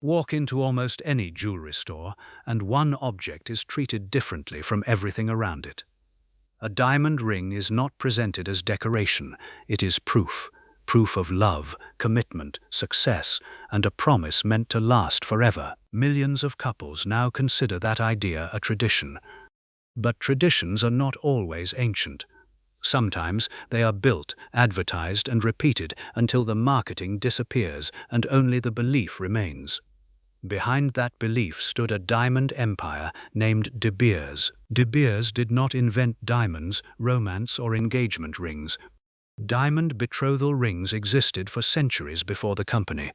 Walk into almost any jewelry store, and one object is treated differently from everything around it. A diamond ring is not presented as decoration, it is proof. Proof of love, commitment, success, and a promise meant to last forever. Millions of couples now consider that idea a tradition. But traditions are not always ancient. Sometimes they are built, advertised, and repeated until the marketing disappears and only the belief remains. Behind that belief stood a diamond empire named De Beers. De Beers did not invent diamonds, romance, or engagement rings. Diamond betrothal rings existed for centuries before the company.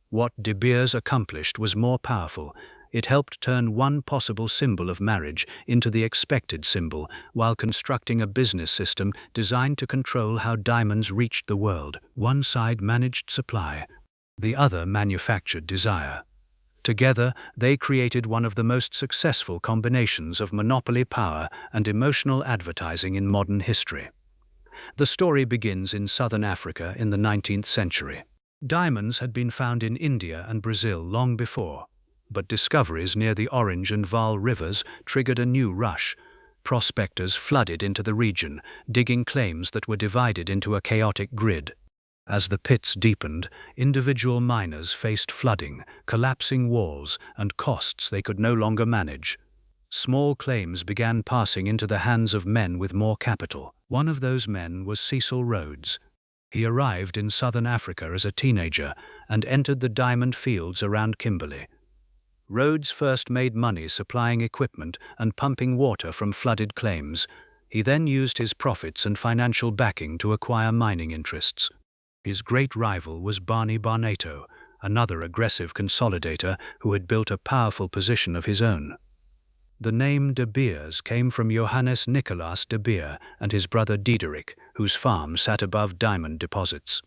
What De Beers accomplished was more powerful. It helped turn one possible symbol of marriage into the expected symbol, while constructing a business system designed to control how diamonds reached the world. One side managed supply, the other manufactured desire. Together, they created one of the most successful combinations of monopoly power and emotional advertising in modern history. The story begins in southern Africa in the 19th century. Diamonds had been found in India and Brazil long before, but discoveries near the Orange and Vaal rivers triggered a new rush. Prospectors flooded into the region, digging claims that were divided into a chaotic grid. As the pits deepened, individual miners faced flooding, collapsing walls, and costs they could no longer manage. Small claims began passing into the hands of men with more capital. One of those men was Cecil Rhodes. He arrived in southern Africa as a teenager and entered the diamond fields around Kimberley. Rhodes first made money supplying equipment and pumping water from flooded claims. He then used his profits and financial backing to acquire mining interests. His great rival was Barney Barnato, another aggressive consolidator who had built a powerful position of his own. The name De Beers came from Johannes Nicolaas de Beer and his brother Diederik, whose farm sat above diamond deposits.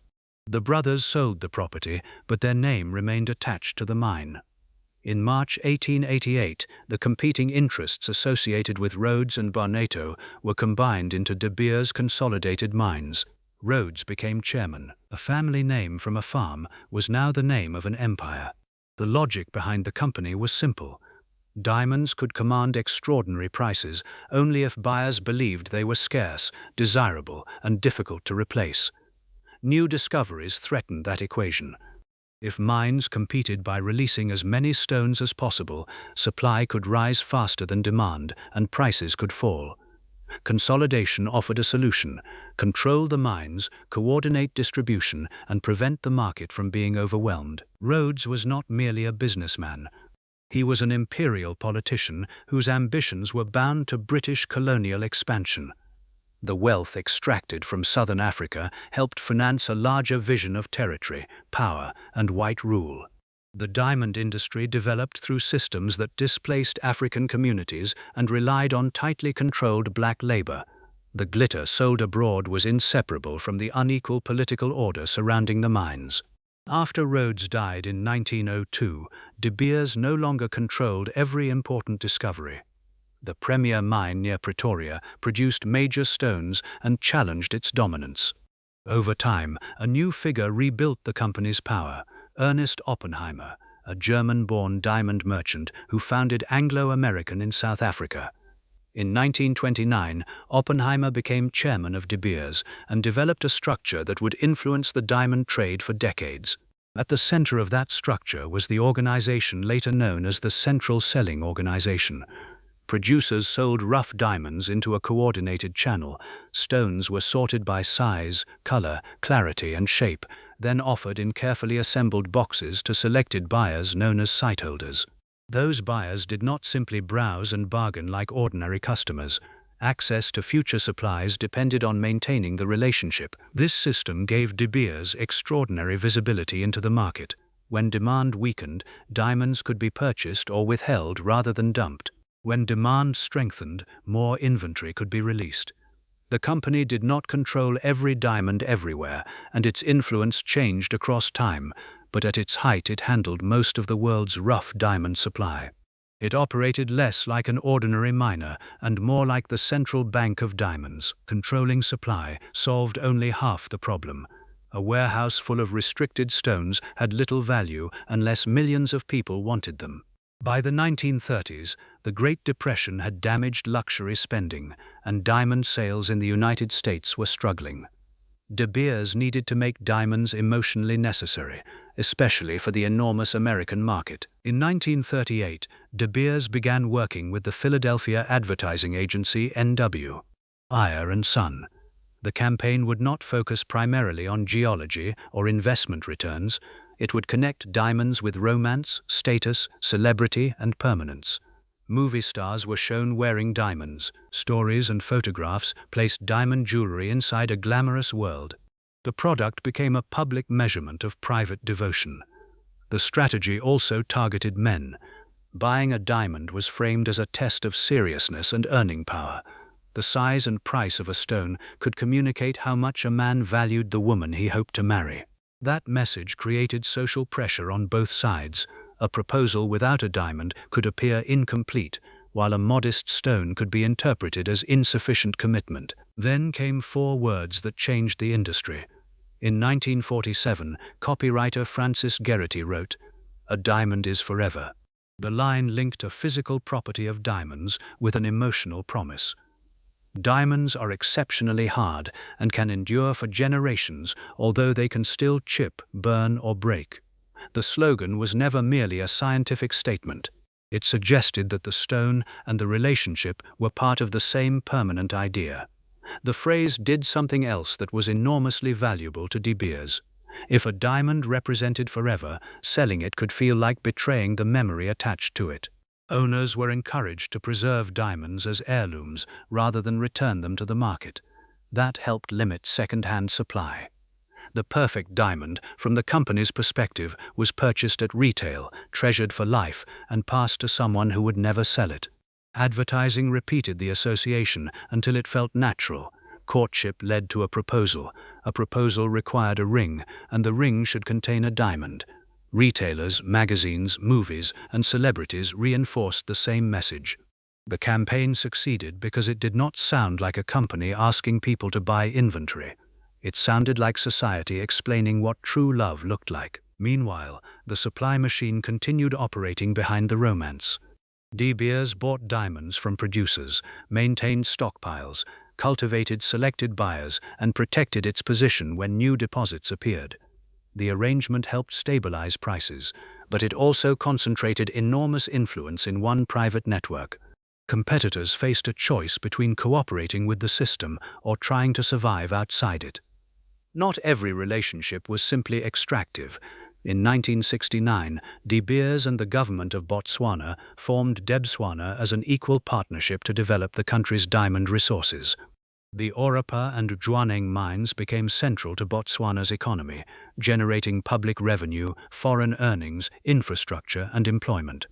The brothers sold the property, but their name remained attached to the mine. In March 1888, the competing interests associated with Rhodes and Barnato were combined into De Beers Consolidated Mines. Rhodes became chairman. A family name from a farm was now the name of an empire. The logic behind the company was simple. Diamonds could command extraordinary prices only if buyers believed they were scarce, desirable, and difficult to replace. New discoveries threatened that equation. If mines competed by releasing as many stones as possible, supply could rise faster than demand, and prices could fall. Consolidation offered a solution: control the mines, coordinate distribution, and prevent the market from being overwhelmed. Rhodes was not merely a businessman. He was an imperial politician whose ambitions were bound to British colonial expansion. The wealth extracted from southern Africa helped finance a larger vision of territory, power, and white rule. The diamond industry developed through systems that displaced African communities and relied on tightly controlled black labor. The glitter sold abroad was inseparable from the unequal political order surrounding the mines. After Rhodes died in 1902, De Beers no longer controlled every important discovery. The premier mine near Pretoria produced major stones and challenged its dominance. Over time, a new figure rebuilt the company's power: Ernest Oppenheimer, a German-born diamond merchant who founded Anglo-American in South Africa. In 1929, Oppenheimer became chairman of De Beers and developed a structure that would influence the diamond trade for decades. At the center of that structure was the organization later known as the Central Selling Organization. Producers sold rough diamonds into a coordinated channel. Stones were sorted by size, color, clarity, and shape, then offered in carefully assembled boxes to selected buyers known as sightholders. Those buyers did not simply browse and bargain like ordinary customers. Access to future supplies depended on maintaining the relationship. This system gave De Beers extraordinary visibility into the market. When demand weakened, diamonds could be purchased or withheld rather than dumped. When demand strengthened, more inventory could be released. The company did not control every diamond everywhere, and its influence changed across time, but at its height it handled most of the world's rough diamond supply. It operated less like an ordinary miner and more like the central bank of diamonds. Controlling supply solved only half the problem. A warehouse full of restricted stones had little value unless millions of people wanted them. By the 1930s, the Great Depression had damaged luxury spending, and diamond sales in the United States were struggling. De Beers needed to make diamonds emotionally necessary, especially for the enormous American market. In 1938, De Beers began working with the Philadelphia advertising agency N.W. Ayer & Son. The campaign would not focus primarily on geology or investment returns. It would connect diamonds with romance, status, celebrity, and permanence. Movie stars were shown wearing diamonds. Stories and photographs placed diamond jewelry inside a glamorous world. The product became a public measurement of private devotion. The strategy also targeted men. Buying a diamond was framed as a test of seriousness and earning power. The size and price of a stone could communicate how much a man valued the woman he hoped to marry. That message created social pressure on both sides. A proposal without a diamond could appear incomplete, while a modest stone could be interpreted as insufficient commitment. Then came 4 words that changed the industry. In 1947, copywriter Francis Geraghty wrote, "A diamond is forever." The line linked a physical property of diamonds with an emotional promise. Diamonds are exceptionally hard and can endure for generations, although they can still chip, burn, or break. The slogan was never merely a scientific statement. It suggested that the stone and the relationship were part of the same permanent idea. The phrase did something else that was enormously valuable to De Beers. If a diamond represented forever, selling it could feel like betraying the memory attached to it. Owners were encouraged to preserve diamonds as heirlooms rather than return them to the market. That helped limit second-hand supply. The perfect diamond, from the company's perspective, was purchased at retail, treasured for life, and passed to someone who would never sell it. Advertising repeated the association until it felt natural. Courtship led to a proposal. A proposal required a ring, and the ring should contain a diamond. Retailers, magazines, movies, and celebrities reinforced the same message. The campaign succeeded because it did not sound like a company asking people to buy inventory. It sounded like society explaining what true love looked like. Meanwhile, the supply machine continued operating behind the romance. De Beers bought diamonds from producers, maintained stockpiles, cultivated selected buyers, and protected its position when new deposits appeared. The arrangement helped stabilize prices, but it also concentrated enormous influence in one private network. Competitors faced a choice between cooperating with the system or trying to survive outside it. Not every relationship was simply extractive. In 1969, De Beers and the government of Botswana formed Debswana as an equal partnership to develop the country's diamond resources. The Orapa and Jwaneng mines became central to Botswana's economy, generating public revenue, foreign earnings, infrastructure, and employment.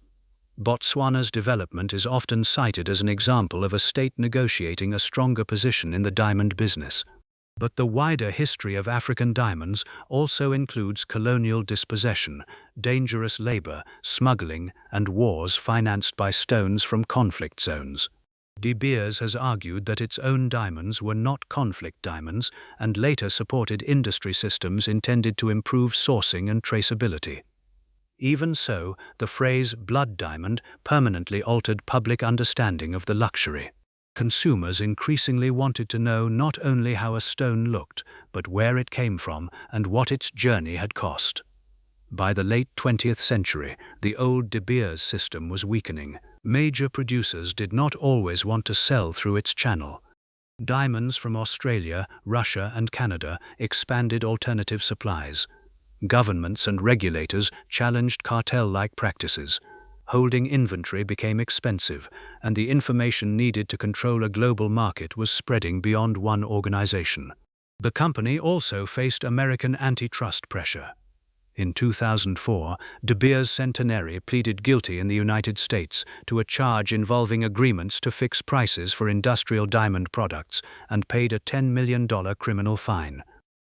Botswana's development is often cited as an example of a state negotiating a stronger position in the diamond business. But the wider history of African diamonds also includes colonial dispossession, dangerous labor, smuggling, and wars financed by stones from conflict zones. De Beers has argued that its own diamonds were not conflict diamonds and later supported industry systems intended to improve sourcing and traceability. Even so, the phrase blood diamond permanently altered public understanding of the luxury. Consumers increasingly wanted to know not only how a stone looked, but where it came from and what its journey had cost. By the late 20th century, the old De Beers system was weakening. Major producers did not always want to sell through its channel. Diamonds from Australia, Russia, and Canada expanded alternative supplies. Governments and regulators challenged cartel-like practices. Holding inventory became expensive, and the information needed to control a global market was spreading beyond one organization. The company also faced American antitrust pressure. In 2004, De Beers Centenary pleaded guilty in the United States to a charge involving agreements to fix prices for industrial diamond products and paid a $10 million criminal fine.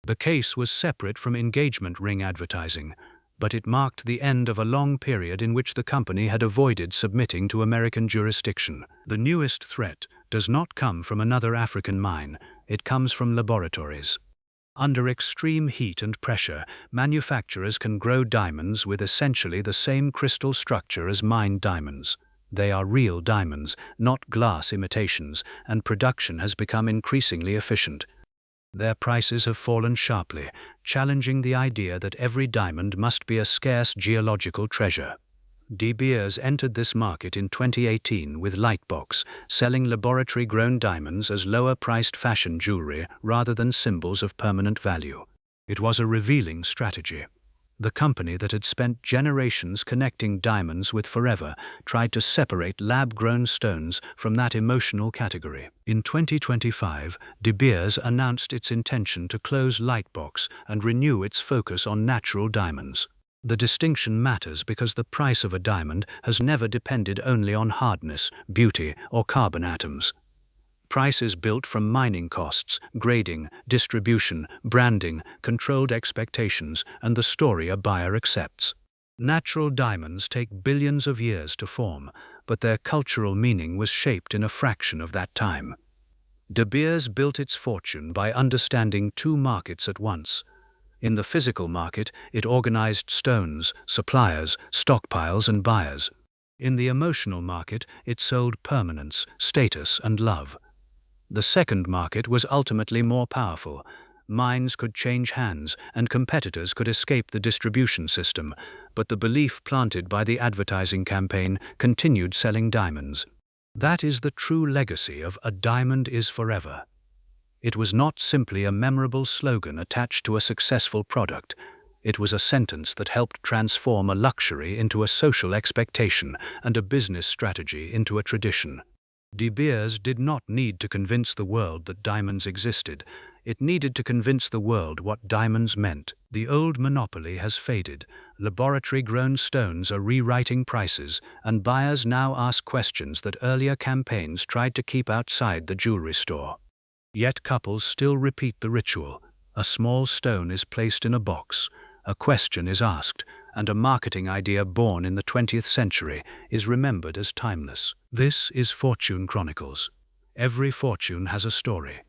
The case was separate from engagement ring advertising, but it marked the end of a long period in which the company had avoided submitting to American jurisdiction. The newest threat does not come from another African mine, it comes from laboratories. Under extreme heat and pressure, manufacturers can grow diamonds with essentially the same crystal structure as mined diamonds. They are real diamonds, not glass imitations, and production has become increasingly efficient. Their prices have fallen sharply, challenging the idea that every diamond must be a scarce geological treasure. De Beers entered this market in 2018 with Lightbox, selling laboratory-grown diamonds as lower-priced fashion jewelry rather than symbols of permanent value. It was a revealing strategy. The company that had spent generations connecting diamonds with forever tried to separate lab-grown stones from that emotional category. In 2025, De Beers announced its intention to close Lightbox and renew its focus on natural diamonds. The distinction matters because the price of a diamond has never depended only on hardness, beauty, or carbon atoms. Price is built from mining costs, grading, distribution, branding, controlled expectations, and the story a buyer accepts. Natural diamonds take billions of years to form, but their cultural meaning was shaped in a fraction of that time. De Beers built its fortune by understanding two markets at once. In the physical market, it organized stones, suppliers, stockpiles, and buyers. In the emotional market, it sold permanence, status, and love. The second market was ultimately more powerful. Mines could change hands, and competitors could escape the distribution system, but the belief planted by the advertising campaign continued selling diamonds. That is the true legacy of "A Diamond is Forever." It was not simply a memorable slogan attached to a successful product. It was a sentence that helped transform a luxury into a social expectation and a business strategy into a tradition. De Beers did not need to convince the world that diamonds existed. It needed to convince the world what diamonds meant. The old monopoly has faded. Laboratory-grown stones are rewriting prices, and buyers now ask questions that earlier campaigns tried to keep outside the jewelry store. Yet couples still repeat the ritual. A small stone is placed in a box, a question is asked, and a marketing idea born in the 20th century is remembered as timeless. This is Fortune Chronicles. Every fortune has a story.